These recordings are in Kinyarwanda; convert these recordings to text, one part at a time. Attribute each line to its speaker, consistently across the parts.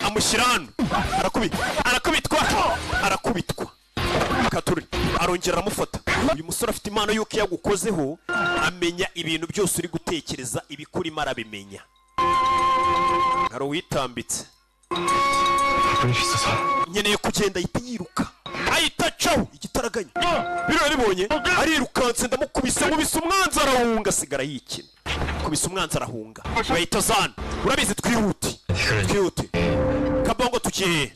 Speaker 1: amushyirano arakubitwa Katururi arongera aramufata. Uyu musore afite impano yuko yagukozeho amenya ibintu byose uri gutekereza ibikurimo arabimenya. Haro witambitse nkeneye kugenda ahita yiruka ahita caho igitaraganya biro bibonye arirukanse ndamukubise mubise umwanzi arahunga sigara yikina kubise umwanzi arahunga bahita zana urabizi twihute kabongo tukiye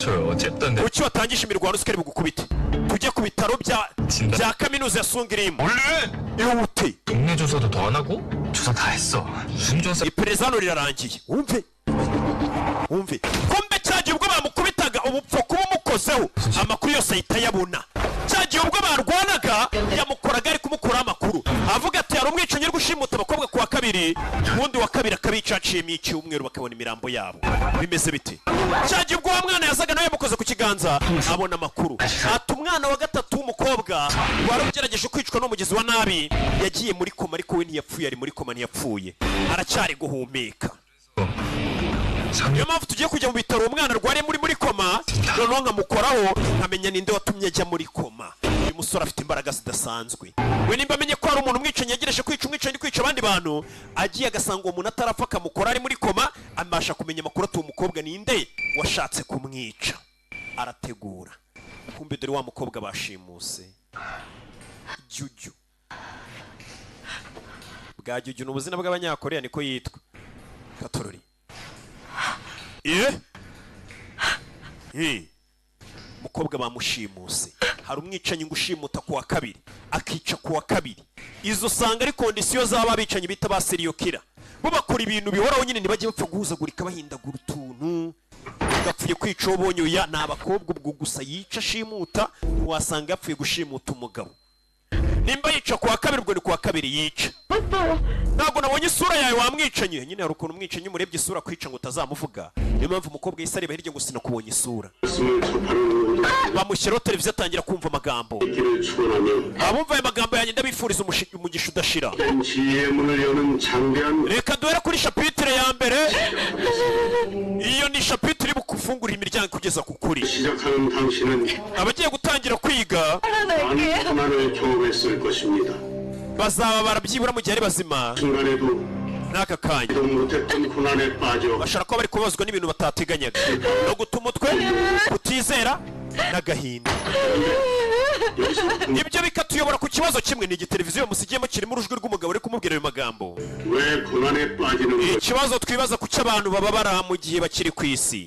Speaker 1: uki watangije imirwano sikari bugukubite tujye ku bitaro bya kaminuza ya Sungirimu ihute
Speaker 2: 동네 조사도 더 안 하고 조사 다 했어 무슨 조사
Speaker 1: iperereza hano rirarangiye wumve kumbe cyagiye ubwo bamukubitaga ubupfo kuba umukozeho amakuru yose ahita yabona cyagiye ubwo barwanaga yamukoraga ari kumukura amakuru avuga ati hari umwicanyi uri gushimuta abakobwa kuwa kabiri ubundi wa kabiri akabicaciyemo icyumweru bakabona imirambo yabo bimeze bite cyagiye ubwo wa mwana yazaga nawe yamukoze ku kiganza abona amakuru ati umwana wa gatatu w'umukobwa wari ugerageje kwicwa n'umugizi wa nabi yagiye muri koma ariko we ntiyapfuye ari muri koma ntiyapfuye aracyari guhumeka. Niyo mpamvu tugiye kujya mu bitaro umwana arwariye muri koma noneho nkamukoraho nkamenya ninde watumye ajya muri koma. Uyu musore afite imbaraga zidasanzwe we nimba amenye ko hari umuntu umwicanyi yagereje kwica umwicanyi kwica abandi bantu agiye agasanga uwo muntu atarapfa akamukora ari muri koma amabasha kumenya amakuru ati uwo mukobwa ninde washatse kumwica arategura. Kumbe dore wa mukobwa bashimuse Juju bwa Juju n'ubuzina bw'abanyakoreya niko yitwa Katorori mukobwa bamushimuse hari umwicanyi ngushimuta kuwa kabiri akica kuwa kabiri izo sanga ari kondisiyo zaba bicanyi bita ba serial killer bo bakora ibintu bihoraho nyine ntibajye bapfa guhuzagurika bahindagura utuntu gapfuye kwica ubonye uya ni abakobwa ubwo gusa yica shimuta wasanga yapfuye gushimuta umugabo nimba yica kuwa kabiri ubwo ni kuwa kabiri yica ntabwo nabonye isura yawe wamwicanye nyine hari ukuntu umwicanyi umurebye isura kwica ngo utazamuvuga niyo mpamvu umukobwa yisareba hirya ngo sinakubonye isura bamushyiraho televiziyo atangira kumva amagambo abumva ayo magambo yanjye ndabifuriza umugisha udashira. Reka duhere kuri shapitire ya mbere iyo ni shapitire iri bukufungurira imiryango kugeza ku kuri abagiye gutangira kwiga bazaba barabyibura mu gihe ari bazima n'aka kanya bashobora kuba bari kubazwa n'ibintu batateganyaga no guta umutwe kutizera n'agahinda. Ibyo bikatuyobora ku kibazo kimwe ni igiteleviziyo musigiyemo kirimo urujwi rw'umugabo uri kumubwira ayo magambo. Ikibazo twibaza ku cy'abantu baba baraha mu gihe bakiri ku isi